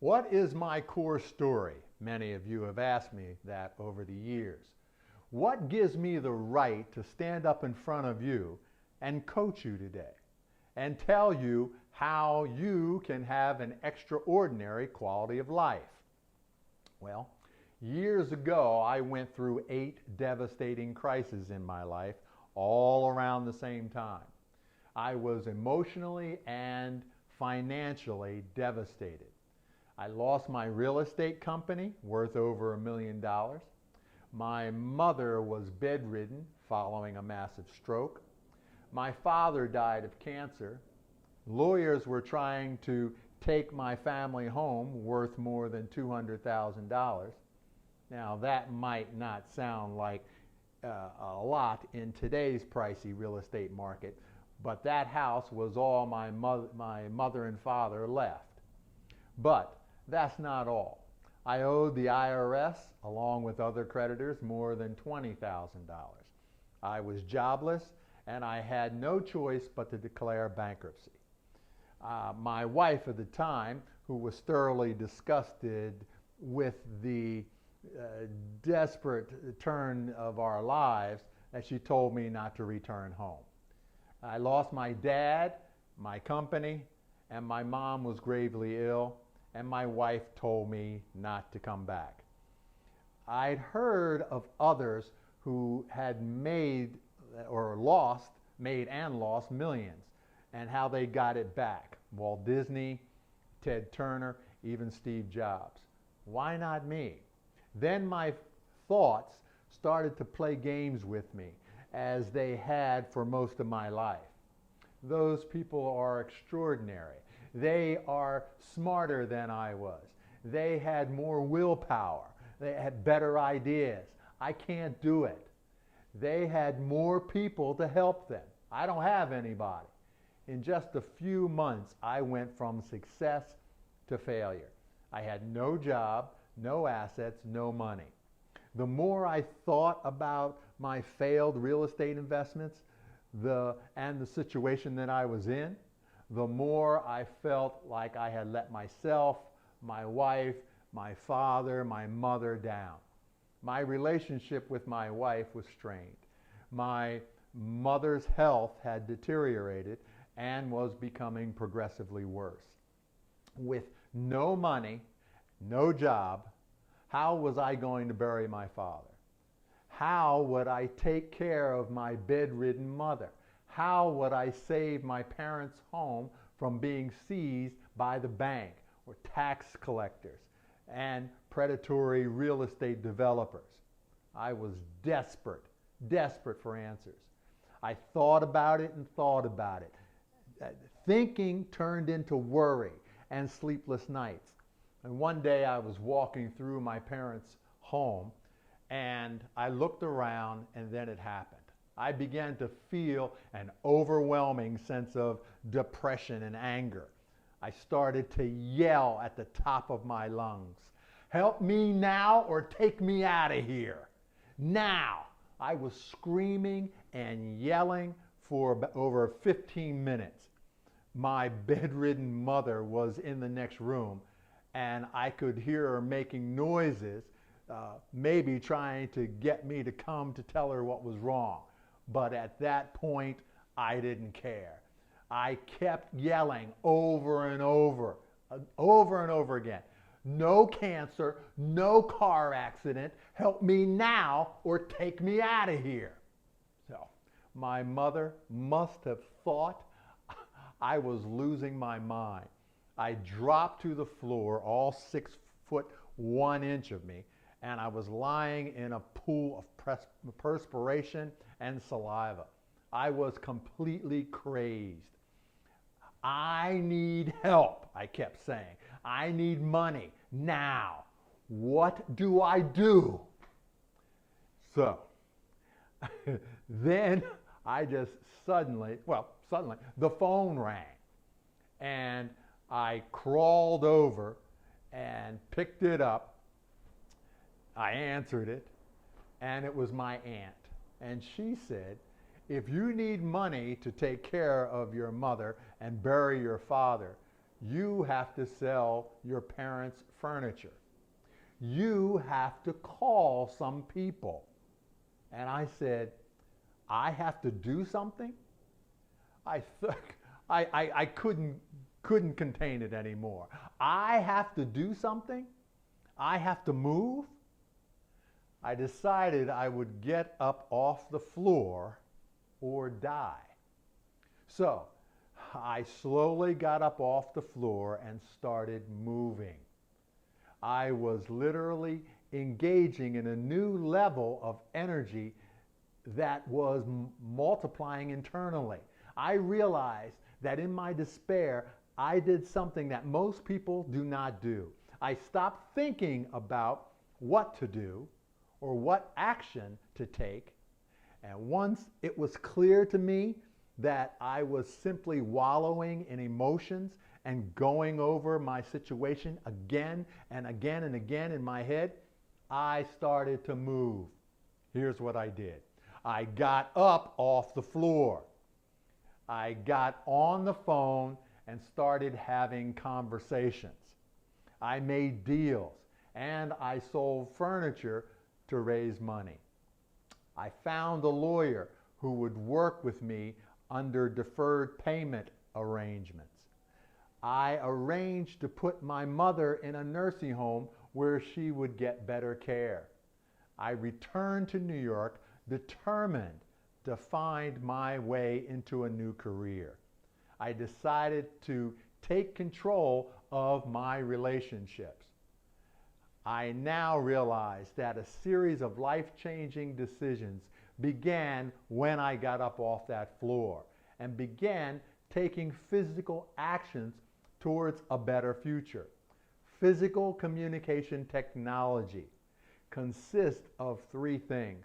What is my core story? Many of you have asked me that over the years. What gives me the right to stand up in front of you and coach you today and tell you how you can have an extraordinary quality of life? Well, years ago, I went through 8 devastating crises in my life, all around the same time. I was emotionally and financially devastated. I lost my real estate company, worth over $1 million. My mother was bedridden following a massive stroke. My father died of cancer. Lawyers were trying to take my family home, worth more than $200,000. Now, that might not sound like a lot in today's pricey real estate market, but that house was all my mother and father left. But that's not all. I owed the IRS, along with other creditors, more than $20,000. I was jobless, and I had no choice but to declare bankruptcy. My wife at the time, who was thoroughly disgusted with the desperate turn of our lives, that she told me not to return home. I lost my dad, my company, and my mom was gravely ill, and my wife told me not to come back. I'd heard of others who had made and lost millions, and how they got it back. Walt Disney, Ted Turner, even Steve Jobs. Why not me? Then my thoughts started to play games with me, as they had for most of my life. Those people are extraordinary. They are smarter than I was. They had more willpower. They had better ideas. I can't do it. They had more people to help them. I don't have anybody. In just a few months, I went from success to failure. I had no job, no assets, no money. The more I thought about my failed real estate investments and the situation that I was in, the more I felt like I had let myself, my wife, my father, my mother down. My relationship with my wife was strained. My mother's health had deteriorated and was becoming progressively worse. With no money, no job, how was I going to bury my father? How would I take care of my bedridden mother? How would I save my parents' home from being seized by the bank or tax collectors and predatory real estate developers? I was desperate for answers. I thought about it and thought about it. Thinking turned into worry and sleepless nights. And one day I was walking through my parents' home, and I looked around, and then it happened. I began to feel an overwhelming sense of depression and anger. I started to yell at the top of my lungs, "Help me now or take me out of here. Now!" I was screaming and yelling for over 15 minutes. My bedridden mother was in the next room, and I could hear her making noises, maybe trying to get me to come to tell her what was wrong. But at that point, I didn't care. I kept yelling over and over again. No cancer, no car accident, help me now or take me out of here. So my mother must have thought I was losing my mind. I dropped to the floor, all 6 foot 1 inch of me, and I was lying in a pool of perspiration and saliva. I was completely crazed. I need help, I kept saying. I need money now. What do I do? So, then I just suddenly, the phone rang, and I crawled over and picked it up. I answered it, and it was my aunt. And she said, "If you need money to take care of your mother and bury your father, You have to sell your parents' furniture. You have to call some people. And I said, I have to do something? I couldn't contain it anymore. I have to do something? I have to move? I decided I would get up off the floor or die. So I slowly got up off the floor and started moving. I was literally engaging in a new level of energy that was multiplying internally. I realized that in my despair, I did something that most people do not do. I stopped thinking about what to do or what action to take. And once it was clear to me that I was simply wallowing in emotions and going over my situation again and again and again in my head, I started to move. Here's what I did. I got up off the floor. I got on the phone and started having conversations. I made deals and I sold furniture to raise money. I found a lawyer who would work with me under deferred payment arrangements. I arranged to put my mother in a nursing home where she would get better care. I returned to New York determined to find my way into a new career. I decided to take control of my relationships. I now realize that a series of life-changing decisions began when I got up off that floor and began taking physical actions towards a better future. Physical communication technology consists of three things: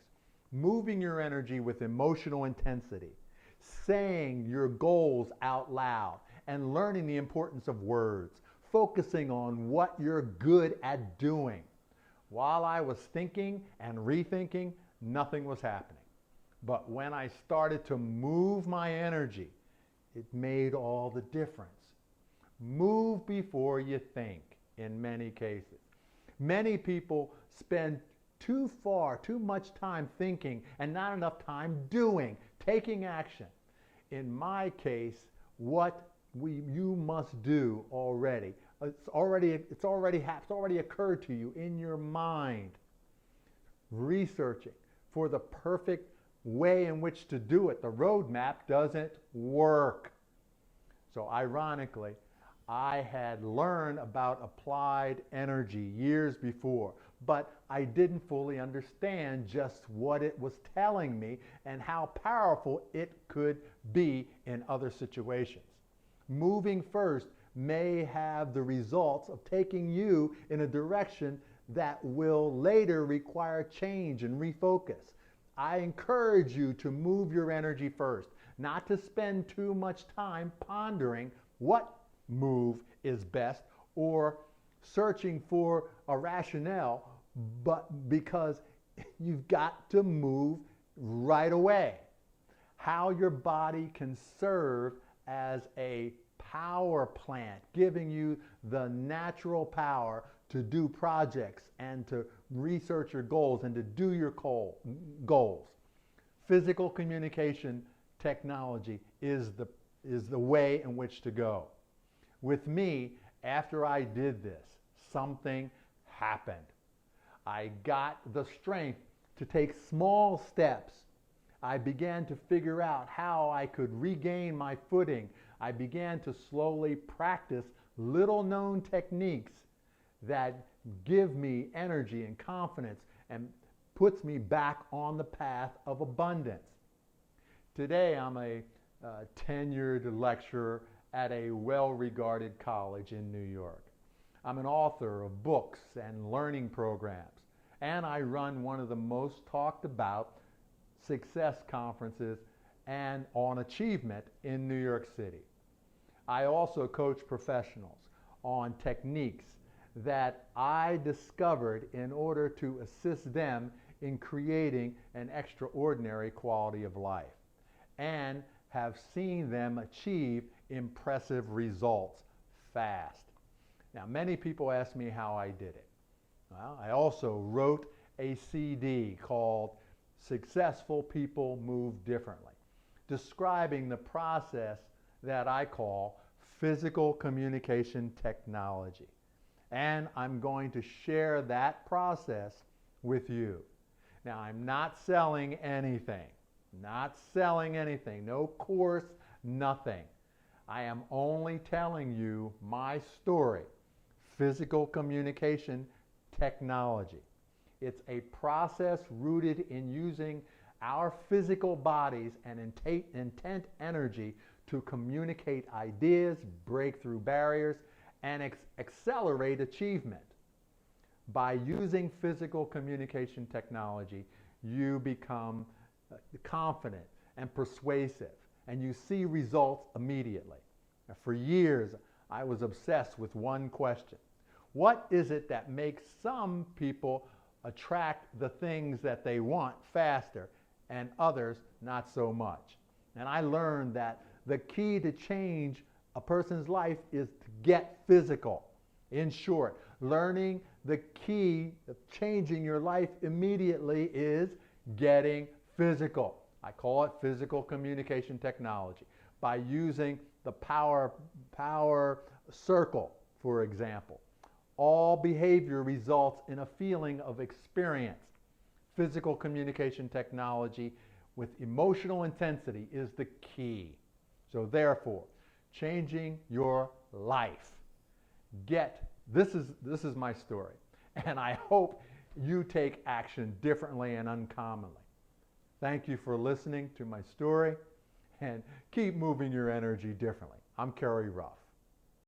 moving your energy with emotional intensity, saying your goals out loud, and learning the importance of words, focusing on what you're good at doing. While I was thinking and rethinking, nothing was happening. But when I started to move my energy, it made all the difference. Move before you think in many cases. Many people spend too much time thinking and not enough time doing, taking action. In my case, what you must do already, it's already occurred to you in your mind. Researching for the perfect way in which to do it. The roadmap doesn't work. So ironically, I had learned about applied energy years before, but I didn't fully understand just what it was telling me and how powerful it could be in other situations. Moving first may have the results of taking you in a direction that will later require change and refocus. I encourage you to move your energy first, not to spend too much time pondering what move is best or searching for a rationale, but because you've got to move right away. How your body can serve as a power plant, giving you the natural power to do projects and to research your goals and to do your goals. Physical communication technology is the way in which to go. With me, after I did this, something happened. I got the strength to take small steps. I began to figure out how I could regain my footing. I began to slowly practice little-known techniques that give me energy and confidence and puts me back on the path of abundance. Today, I'm a tenured lecturer at a well-regarded college in New York. I'm an author of books and learning programs, and I run one of the most talked about success conferences and on achievement in New York City. I also coach professionals on techniques that I discovered in order to assist them in creating an extraordinary quality of life, and have seen them achieve impressive results fast. Now, many people ask me how I did it. Well, I also wrote a CD called Successful People Move Differently, describing the process that I call physical communication technology. And I'm going to share that process with you. Now, I'm not selling anything. Not selling anything. No course, nothing. I am only telling you my story. Physical communication technology. It's a process rooted in using our physical bodies and intent energy to communicate ideas, break through barriers, and accelerate achievement. By using physical communication technology, you become confident and persuasive, and you see results immediately. Now, for years, I was obsessed with one question. What is it that makes some people attract the things that they want faster and others not so much? And I learned that the key to change a person's life is to get physical. In short, learning the key of changing your life immediately is getting physical. I call it physical communication technology. By using the power circle, for example. All behavior results in a feeling of experience. Physical communication technology with emotional intensity is the key. So therefore, changing your life. This is my story, and I hope you take action differently and uncommonly. Thank you for listening to my story, and keep moving your energy differently. I'm Kerry Ruff.